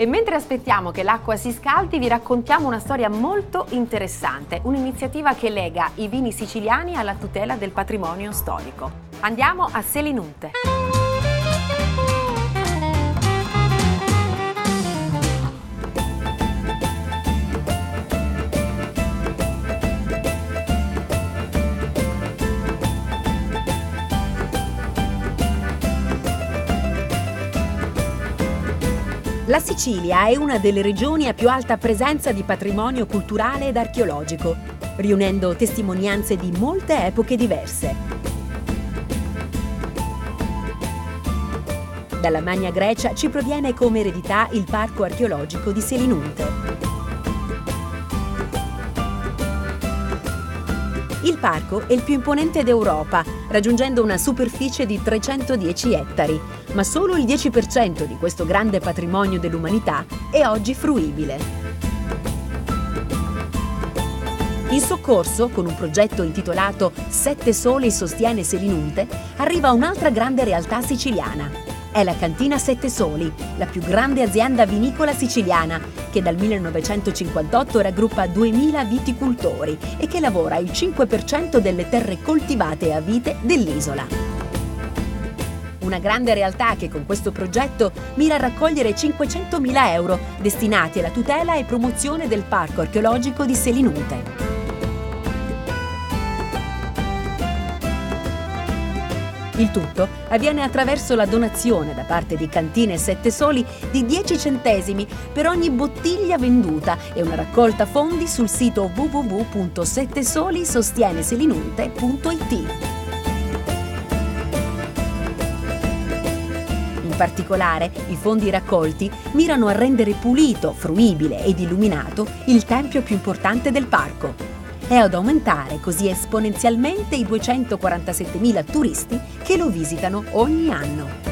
E mentre aspettiamo che l'acqua si scaldi, vi raccontiamo una storia molto interessante, un'iniziativa che lega i vini siciliani alla tutela del patrimonio storico. Andiamo a Selinunte. La Sicilia è una delle regioni a più alta presenza di patrimonio culturale ed archeologico, riunendo testimonianze di molte epoche diverse. Dalla Magna Grecia ci proviene come eredità il parco archeologico di Selinunte. Il parco è il più imponente d'Europa, raggiungendo una superficie di 310 ettari, ma solo il 10% di questo grande patrimonio dell'umanità è oggi fruibile. In soccorso, con un progetto intitolato Sette Soli sostiene Selinunte, arriva un'altra grande realtà siciliana. È la Cantina Sette Soli, la più grande azienda vinicola siciliana, che dal 1958 raggruppa 2000 viticoltori e che lavora il 5% delle terre coltivate a vite dell'isola. Una grande realtà che con questo progetto mira a raccogliere 500.000 euro destinati alla tutela e promozione del parco archeologico di Selinunte. Il tutto avviene attraverso la donazione da parte di Cantine Sette Soli di 10 centesimi per ogni bottiglia venduta e una raccolta fondi sul sito www.settesolisostiene-selinunte.it. In particolare, i fondi raccolti mirano a rendere pulito, fruibile ed illuminato il tempio più importante del parco e ad aumentare così esponenzialmente i 247.000 turisti che lo visitano ogni anno.